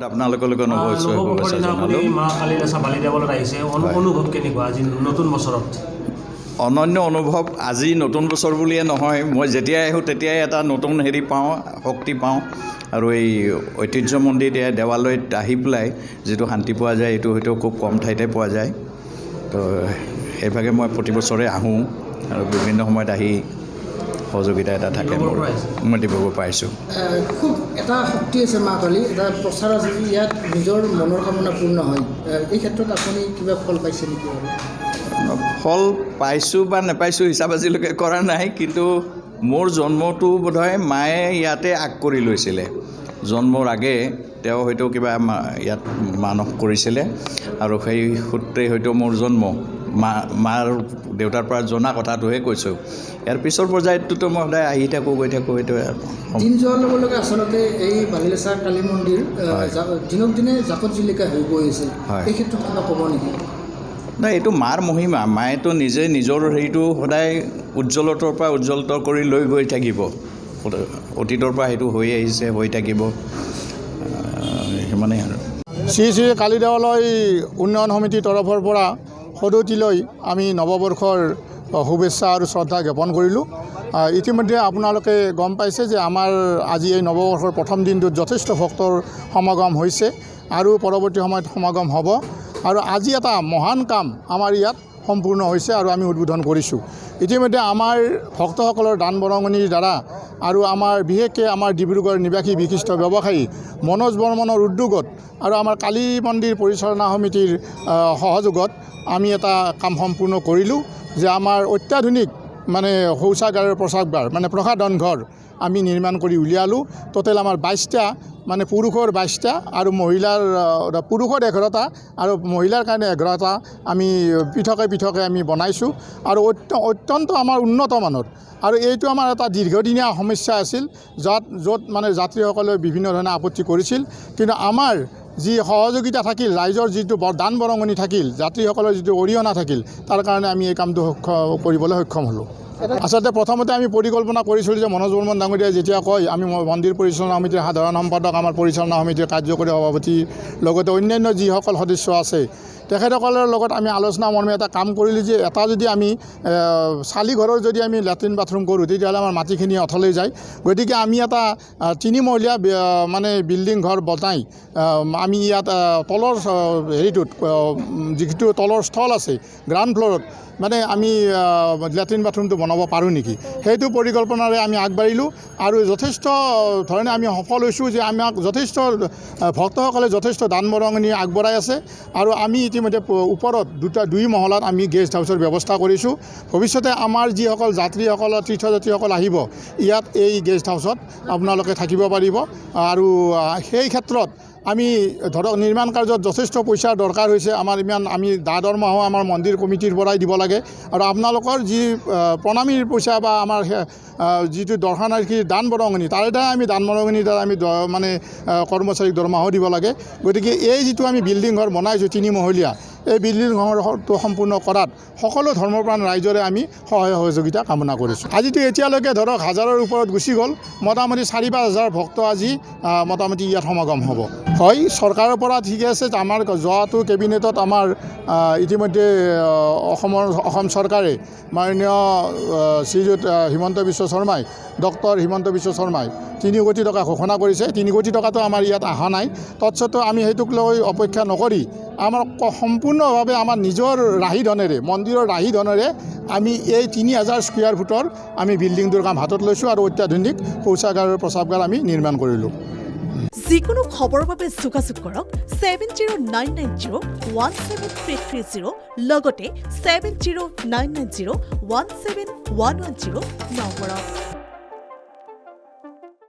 আপোনালোকৰ মা কালিদাসা বালি দেৱালয়ত আহিছে অনুভৱ কেনেকুৱা আজি নতুন বছৰত অনন্য অনুভৱ আজি নতুন বছৰ বুলিয়ে নহয় মই যেতিয়াই আহোঁ তেতিয়াই এটা নতুন হেৰি পাওঁ শক্তি পাওঁ আৰু এই ঐতিহ্য মন্দিৰ দেৱালয়ত আহি পেলাই যিটো শান্তি পোৱা যায় এইটো হয়তো খুব কম ঠাইতে পোৱা যায় তো সেইভাগে মই প্ৰতি বছৰে আহোঁ আৰু বিভিন্ন সময়ত আহি সহযোগিতা এটা থাকে মই দিব পাইছোঁ খুব এটা শক্তি আছে মা কালি এটা প্ৰচাৰ আছে ইয়াত নিজৰ মনৰ কামনা পূৰ্ণ হয় এই ক্ষেত্ৰত আপুনি কিবা ফল পাইছে নেকি ফল পাইছোঁ বা নাপাইছোঁ হিচাপ আজিলৈকে কৰা নাই কিন্তু মোৰ জন্মটো বোধহয় মায়ে ইয়াতে আগ কৰি লৈছিলে জন্মৰ আগে তেওঁ হয়তো কিবা ইয়াত মানস কৰিছিলে আৰু সেই সূত্ৰে হয়তো মোৰ জন্ম মাৰ দেউতাৰ পৰা জনা কথাটোহে কৈছোঁ ইয়াৰ পিছৰ পৰ্যায়টোতো মই সদায় আহি থাকোঁ গৈ থাকোঁ এইটো দিন যোৱাৰ লগে লগে আচলতে এই বালিলেচা কালী মন্দিৰ দিনক দিনে জাকত জিলিকা হৈ গৈ আছে এই ক্ষেত্ৰত কিবা ক'ব নেকি নাই এইটো মাৰ মহিমা মায়েতো নিজে নিজৰ হেৰিটো সদায় উজ্জ্বলতৰ পৰা উজ্জ্বলতৰ কৰি লৈ গৈ থাকিব অতীতৰ পৰা সেইটো হৈ আহিছে হৈ থাকিব সিমানেই আৰু শ্ৰী শ্ৰী কালী দেৱালয় উন্নয়ন সমিতিৰ তৰফৰ পৰা সদৌতিলৈ আমি নৱবৰ্ষৰ শুভেচ্ছা আৰু শ্ৰদ্ধা জ্ঞাপন কৰিলোঁ ইতিমধ্যে আপোনালোকে গম পাইছে যে আমাৰ আজি এই নৱবৰ্ষৰ প্ৰথম দিনটোত যথেষ্ট ভক্তৰ সমাগম হৈছে আৰু পৰৱৰ্তী সময়ত সমাগম হ'ব আৰু আজি এটা মহান কাম আমাৰ ইয়াত সম্পূৰ্ণ হৈছে আৰু আমি উদ্বোধন কৰিছোঁ ইতিমধ্যে আমাৰ ভক্তসকলৰ দান বৰঙণিৰ দ্বাৰা আৰু আমাৰ বিশেষকৈ আমাৰ ডিব্ৰুগড় নিবাসী বিশিষ্ট ব্যৱসায়ী মনোজ বৰ্মনৰ উদ্যোগত আৰু আমাৰ কালী মন্দিৰ পৰিচালনা সমিতিৰ সহযোগত আমি এটা কাম সম্পূৰ্ণ কৰিলোঁ যে আমাৰ অত্যাধুনিক মানে শৌচাগাৰৰ প্ৰস্ৰাৱগাৰ মানে প্ৰসাধন ঘৰ আমি নিৰ্মাণ কৰি উলিয়ালোঁ টোটেল আমাৰ 22টা মানে পুৰুষৰ 22টা আৰু মহিলাৰ পুৰুষৰ 11টা আৰু মহিলাৰ কাৰণে 11টা আমি পৃথকে আমি বনাইছোঁ আৰু অত্যন্ত আমাৰ উন্নত মানৰ আৰু এইটো আমাৰ এটা দীৰ্ঘদিনীয়া সমস্যা আছিল য'ত মানে যাত্ৰীসকলে বিভিন্ন ধৰণে আপত্তি কৰিছিল কিন্তু আমাৰ যি সহযোগিতা থাকিল ৰাইজৰ যিটো দান বৰঙণি থাকিল যাত্ৰীসকলৰ যিটো অৰিহণা থাকিল তাৰ কাৰণে আমি এই কামটো কৰিবলৈ সক্ষম হ'লোঁ আচলতে প্ৰথমতে আমি পৰিকল্পনা কৰিছিলোঁ যে মনোজ বৰ্মন ডাঙৰীয়াই যেতিয়া কয় আমি মন্দিৰ পৰিচালনা সমিতিৰ সাধাৰণ সম্পাদক আমাৰ পৰিচালনা সমিতিৰ কাৰ্যকৰী সভাপতিৰ লগতে অন্যান্য যিসকল সদস্য আছে তেখেতসকলৰ লগত আমি আলোচনা মৰ্মে এটা কাম কৰিলোঁ যে এটা যদি আমি চালিঘৰৰ যদি আমি লেট্ৰিন বাথৰুম কৰোঁ তেতিয়াহ'লে আমাৰ মাটিখিনি অথলৈ যায় গতিকে আমি এটা 3 মহলীয়া মানে বিল্ডিং ঘৰ বনাই আমি ইয়াত তলৰ হেৰিটোত যিটো তলৰ স্থল আছে গ্ৰাউণ্ড ফ্ল'ৰত মানে আমি লেট্ৰিন বাথৰুমটো বনাব পাৰোঁ নেকি সেইটো পৰিকল্পনাৰে আমি আগবাঢ়িলোঁ আৰু যথেষ্ট ধৰণে আমি সফল হৈছোঁ যে আমাক যথেষ্ট ভক্তসকলে যথেষ্ট দান বৰঙণি আগবঢ়াই আছে আৰু আমি ইতিমধ্যে ওপৰত 2 মহলাত আমি গেষ্ট হাউচৰ ব্যৱস্থা কৰিছোঁ ভৱিষ্যতে আমাৰ যিসকল যাত্ৰীসকল তীৰ্থযাত্ৰীসকল আহিব ইয়াত এই গেষ্ট হাউচত আপোনালোকে থাকিব পাৰিব আৰু সেই ক্ষেত্ৰত আমি ধৰক নিৰ্মাণ কাৰ্যত যথেষ্ট পইচাৰ দৰকাৰ হৈছে আমাৰ ইমান আমি দৰমহাও আমাৰ মন্দিৰ কমিটিৰ পৰাই দিব লাগে আৰু আপোনালোকৰ যি প্ৰণামীৰ পইচা বা আমাৰ যিটো দৰ্শনাৰ্থীৰ দান বৰঙণি তাৰে দ্বাৰা আমি দান বৰঙণিৰ দ্বাৰা আমি মানে কৰ্মচাৰীক দৰমহাও দিব লাগে গতিকে এই যিটো আমি বিল্ডিং ঘৰ বনাইছোঁ 3 মহলীয়া এই বিল্ডিং ঘৰটো সম্পূৰ্ণ কৰাত সকলো ধৰ্মপ্ৰাণ ৰাইজৰে আমি সহায় সহযোগিতা কামনা কৰিছোঁ আজিতো এতিয়ালৈকে ধৰক হাজাৰৰ ওপৰত গুচি গ'ল মোটামুটি 4-5 হাজাৰ ভক্ত আজি মোটামুটি ইয়াত সমাগম হ'ব হয় চৰকাৰৰ পৰা ঠিকে আছে আমাৰ যোৱাটো কেবিনেটত আমাৰ ইতিমধ্যে অসম চৰকাৰে মাননীয় শ্ৰীযুত হিমন্ত বিশ্ব শৰ্মাই ডক্টৰ হিমন্ত বিশ্ব শৰ্মাই 3 কোটি টকা ঘোষণা কৰিছে 3 কোটি টকাটো আমাৰ ইয়াত অহা নাই তৎসত্ত্বেও আমি সেইটোক লৈ অপেক্ষা নকৰি আমাৰ সম্পূৰ্ণভাৱে আমাৰ নিজৰ ৰাহি ধনেৰে মন্দিৰৰ ৰাহি ধনেৰে আমি এই 3000 স্কুৱাৰ ফুটৰ আমি বিল্ডিংটোৰ কাম হাতত লৈছোঁ আৰু অত্যাধুনিক শৌচাগাৰৰ প্ৰস্ৰাৱগাৰ আমি নিৰ্মাণ কৰিলোঁ যিকোনো খবৰৰ বাবে যোগাযোগ কৰক 7099017330 লগতে 7099017110 নম্বৰত